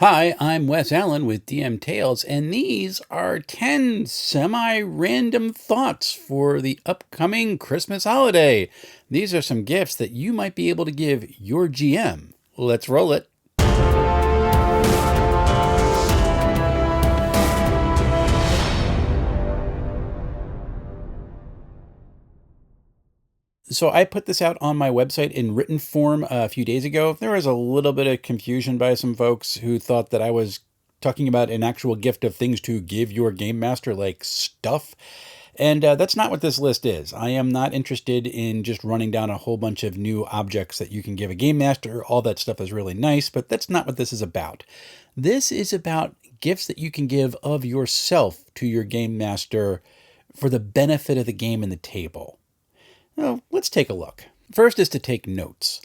Hi, I'm Wes Allen with DM Tales, and these are 10 semi random thoughts for the upcoming Christmas holiday. These are some gifts that you might be able to give your GM. Let's roll it. So I put this out on my website in written form a few days ago. There was a little bit of confusion by some folks who thought that I was talking about an actual gift of things to give your game master, like stuff. And that's not what this list is. I am not interested in just running down a whole bunch of new objects that you can give a game master. All that stuff is really nice, but that's not what this is about. This is about gifts that you can give of yourself to your game master for the benefit of the game and the table. Well, let's take a look. First is to take notes.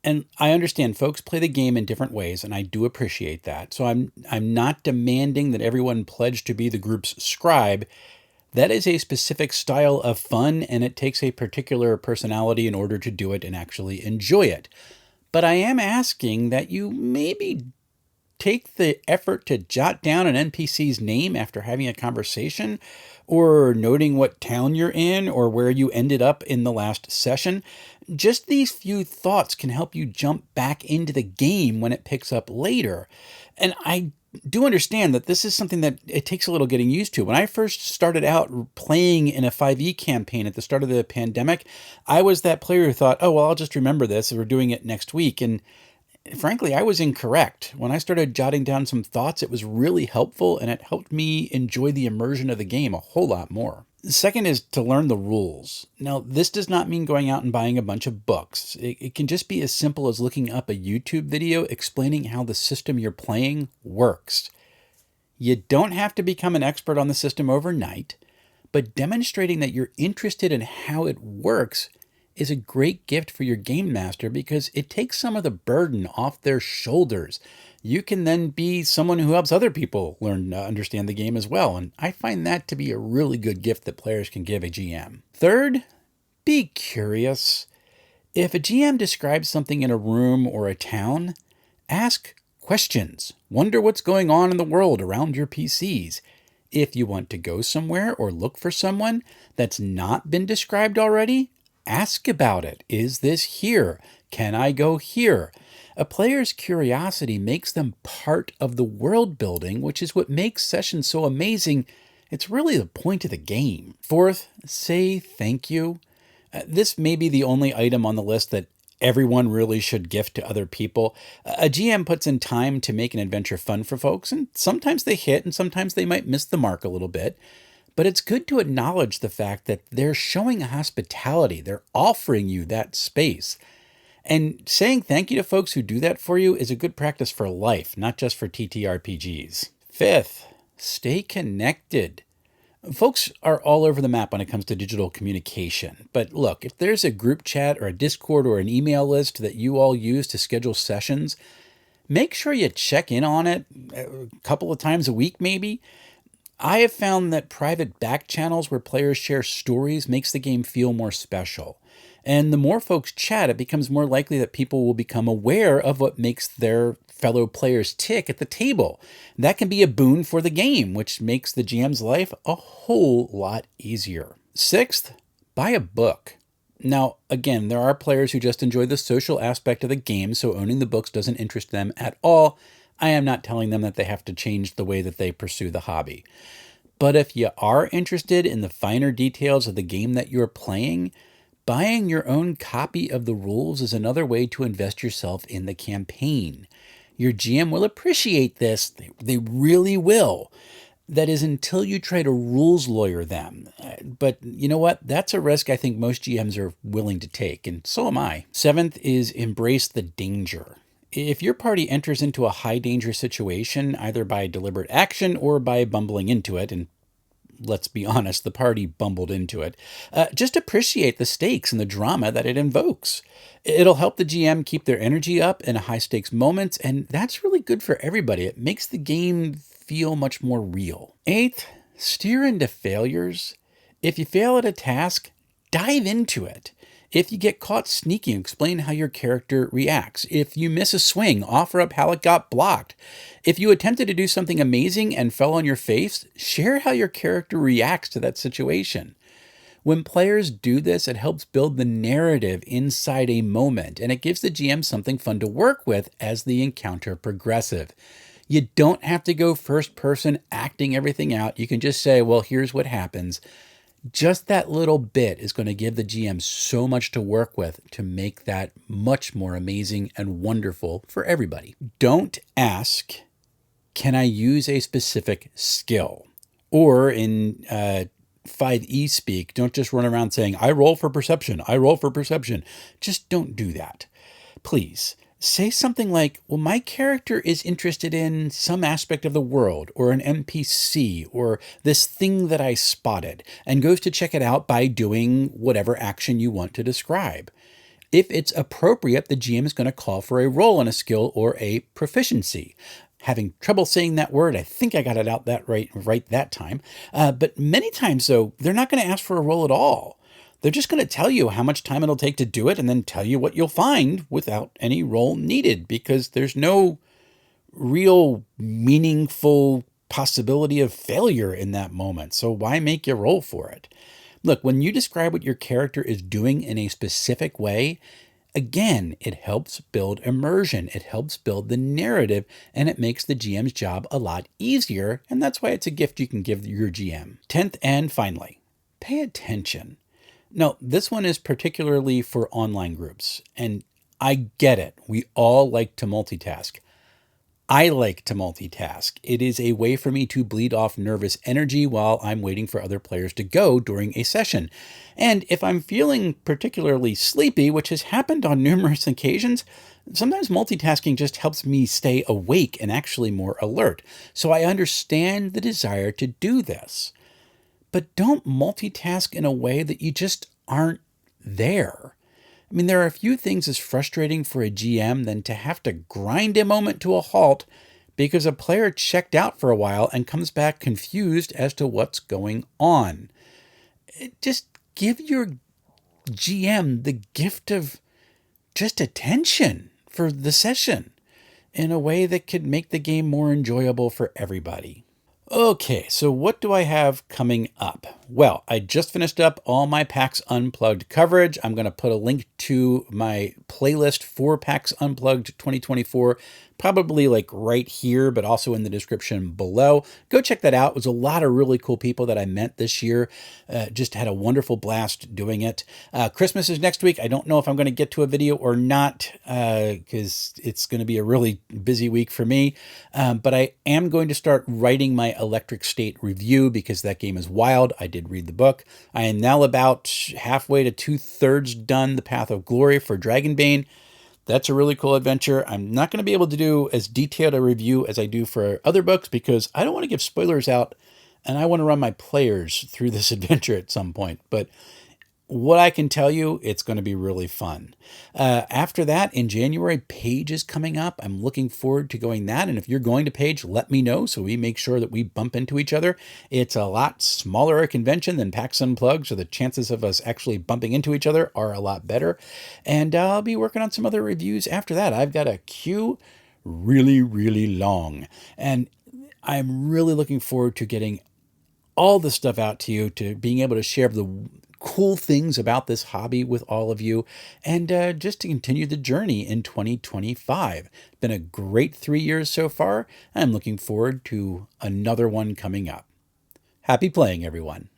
And I understand folks play the game in different ways, and I do appreciate that. So I'm not demanding that everyone pledge to be the group's scribe. That is a specific style of fun, and it takes a particular personality in order to do it and actually enjoy it. But I am asking that you maybe take the effort to jot down an NPC's name after having a conversation, or noting what town you're in, or where you ended up in the last session. Just these few thoughts can help you jump back into the game when it picks up later. And I do understand that this is something that it takes a little getting used to. When I first started out playing in a 5e campaign at the start of the pandemic, I was that player who thought, oh, well, I'll just remember this. We're doing it next week. And frankly, I was incorrect. When I started jotting down some thoughts, it was really helpful, and it helped me enjoy the immersion of the game a whole lot more. The second is to learn the rules. Now, this does not mean going out and buying a bunch of books. It can just be as simple as looking up a YouTube video explaining how the system you're playing works. You don't have to become an expert on the system overnight, but demonstrating that you're interested in how it works is a great gift for your game master because it takes some of the burden off their shoulders. You can then be someone who helps other people learn to understand the game as well, and I find that to be a really good gift that players can give a GM. Third, be curious. If a GM describes something in a room or a town, ask questions. Wonder what's going on in the world around your PCs. If you want to go somewhere or look for someone that's not been described already, ask about it. Is this here? Can I go here? A player's curiosity makes them part of the world building, which is what makes sessions so amazing. It's really the point of the game. Fourth, say thank you. This may be the only item on the list that everyone really should gift to other people. A GM puts in time to make an adventure fun for folks, and sometimes they hit and sometimes they might miss the mark a little bit. But it's good to acknowledge the fact that they're showing hospitality. They're offering you that space. And saying thank you to folks who do that for you is a good practice for life, not just for TTRPGs. Fifth, stay connected. Folks are all over the map when it comes to digital communication. But look, if there's a group chat or a Discord or an email list that you all use to schedule sessions, make sure you check in on it a couple of times a week maybe. I have found that private back channels where players share stories makes the game feel more special. And the more folks chat, it becomes more likely that people will become aware of what makes their fellow players tick at the table. That can be a boon for the game, which makes the GM's life a whole lot easier. Sixth, buy a book. Now, again, there are players who just enjoy the social aspect of the game, so owning the books doesn't interest them at all. I am not telling them that they have to change the way that they pursue the hobby. But if you are interested in the finer details of the game that you're playing, buying your own copy of the rules is another way to invest yourself in the campaign. Your GM will appreciate this. They really will. That is until you try to rules lawyer them. But you know what? That's a risk I think most GMs are willing to take, and so am I. Seventh is embrace the danger. If your party enters into a high danger situation, either by deliberate action or by bumbling into it, and let's be honest, the party bumbled into it, just appreciate the stakes and the drama that it invokes. It'll help the GM keep their energy up in high stakes moments, and that's really good for everybody. It makes the game feel much more real. Eighth, steer into failures. If you fail at a task, dive into it. If you get caught sneaking, explain how your character reacts. If you miss a swing, offer up how it got blocked. If you attempted to do something amazing and fell on your face, share how your character reacts to that situation. When players do this, it helps build the narrative inside a moment, and it gives the GM something fun to work with as the encounter progresses. You don't have to go first person acting everything out. You can just say, well, here's what happens. Just that little bit is going to give the GM so much to work with to make that much more amazing and wonderful for everybody. Don't ask, can I use a specific skill? Or in 5e speak, don't just run around saying, I roll for perception, I roll for perception. Just don't do that. Please say something like, well, my character is interested in some aspect of the world or an NPC or this thing that I spotted and goes to check it out by doing whatever action you want to describe. If it's appropriate, the GM is going to call for a roll on a skill or a proficiency. Having trouble saying that word, I think I got it out that right that time. But many times, though, they're not going to ask for a roll at all. They're just going to tell you how much time it'll take to do it and then tell you what you'll find without any roll needed, because there's no real meaningful possibility of failure in that moment. So why make you roll for it? Look, when you describe what your character is doing in a specific way, again, it helps build immersion. It helps build the narrative, and it makes the GM's job a lot easier. And that's why it's a gift you can give your GM. 10th and finally, pay attention. Now, this one is particularly for online groups, and I get it. We all like to multitask. I like to multitask. It is a way for me to bleed off nervous energy while I'm waiting for other players to go during a session. And if I'm feeling particularly sleepy, which has happened on numerous occasions, sometimes multitasking just helps me stay awake and actually more alert. So I understand the desire to do this. But don't multitask in a way that you just aren't there. I mean, there are a few things as frustrating for a GM than to have to grind a moment to a halt because a player checked out for a while and comes back confused as to what's going on. Just give your GM the gift of just attention for the session in a way that could make the game more enjoyable for everybody. Okay, so what do I have coming up? Well, I just finished up all my PAX Unplugged coverage. I'm going to put a link to my playlist for PAX Unplugged 2024, probably like right here, but also in the description below. Go check that out. It was a lot of really cool people that I met this year. Just had a wonderful blast doing it. Christmas is next week. I don't know if I'm going to get to a video or not because it's going to be a really busy week for me. But I am going to start writing my Electric State review because that game is wild. I did read the book. I am now about halfway to 2/3 done The Path of Glory for Dragonbane. That's a really cool adventure. I'm not going to be able to do as detailed a review as I do for other books because I don't want to give spoilers out and I want to run my players through this adventure at some point. But what I can tell you, it's going to be really fun. After that, in January, Page is coming up. I'm looking forward to going that. And if you're going to Page, let me know so we make sure that we bump into each other. It's a lot smaller a convention than PAX Unplugged, so the chances of us actually bumping into each other are a lot better. And I'll be working on some other reviews after that. I've got a queue really, really long. And I'm really looking forward to getting all the stuff out to you, to being able to share the cool things about this hobby with all of you, and just to continue the journey in 2025. It's been a great 3 years so far. I'm looking forward to another one coming up. Happy playing, everyone.